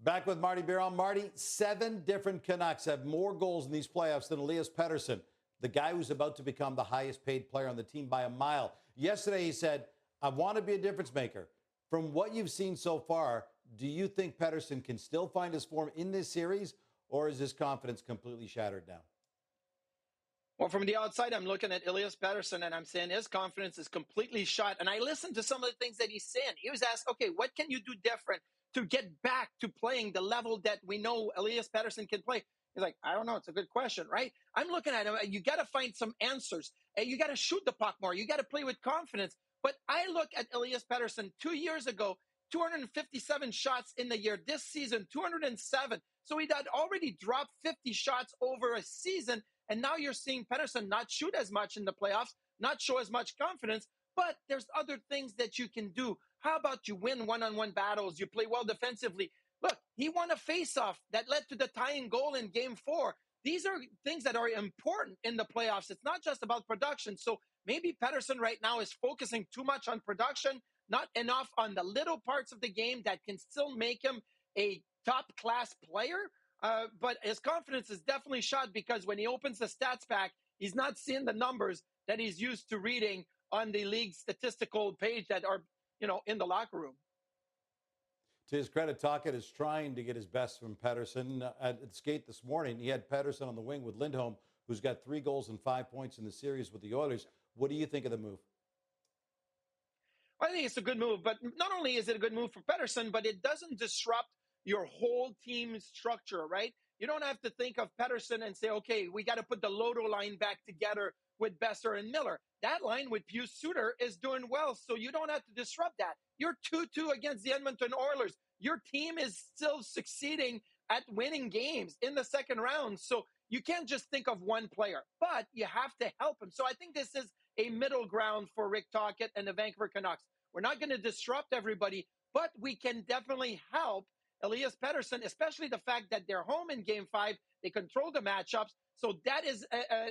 Back with Martin Biron. Marty, 7 different Canucks have more goals in these playoffs than Elias Pettersson, the guy who's about to become the highest paid player on the team by a mile. Yesterday he said, I want to be a difference maker. From what you've seen so far, do you think Pettersson can still find his form in this series, or is his confidence completely shattered now? Well, from the outside, I'm looking at Elias Pettersson, and I'm saying his confidence is completely shot. And I listened to some of the things that he's saying. He was asked, okay, what can you do different to get back to playing the level that we know Elias Pettersson can play? He's like, I don't know. It's a good question, right? I'm looking at him. You got to find some answers. And you got to shoot the puck more. You got to play with confidence. But I look at Elias Pettersson 2 years ago, 257 shots in the year. This season, 207. So he had already dropped 50 shots over a season. And now you're seeing Pettersson not shoot as much in the playoffs, not show as much confidence, but there's other things that you can do. How about you win one-on-one battles? You play well defensively. Look, he won a faceoff that led to the tying goal in Game 4. These are things that are important in the playoffs. It's not just about production. So maybe Pettersson right now is focusing too much on production, not enough on the little parts of the game that can still make him a top-class player. But his confidence is definitely shot because when he opens the stats pack, he's not seeing the numbers that he's used to reading on the league statistical page that are, in the locker room. To his credit, Tocchet is trying to get his best from Pettersson. At the skate this morning, he had Pettersson on the wing with Lindholm, who's got 3 goals and 5 points in the series with the Oilers. What do you think of the move? I think it's a good move, but not only is it a good move for Pettersson, but it doesn't disrupt your whole team structure, right? You don't have to think of Pettersson and say, okay, we got to put the Loto line back together with Besser and Miller. That line with Pius Suter is doing well, so you don't have to disrupt that. You're 2-2 against the Edmonton Oilers. Your team is still succeeding at winning games in the second round, so you can't just think of one player, but you have to help him. So I think this is a middle ground for Rick Tocchet and the Vancouver Canucks. We're not going to disrupt everybody, but we can definitely help Elias Pettersson, especially the fact that they're home in Game 5. They control the matchups. So that is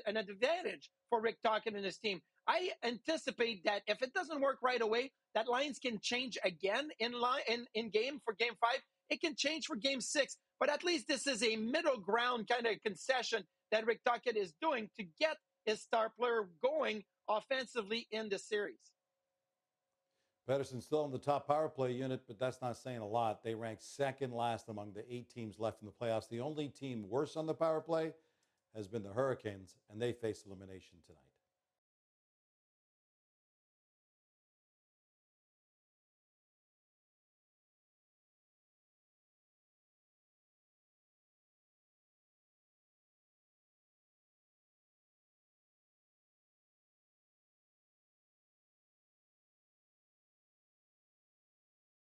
an advantage for Rick Tocchet and his team. I anticipate that if it doesn't work right away, that lines can change again in game for Game 5. It can change for Game 6. But at least this is a middle ground kind of concession that Rick Tocchet is doing to get his star player going offensively in the series. Pettersson's still in the top power play unit, but that's not saying a lot. They rank second last among the 8 teams left in the playoffs. The only team worse on the power play has been the Hurricanes, and they face elimination tonight.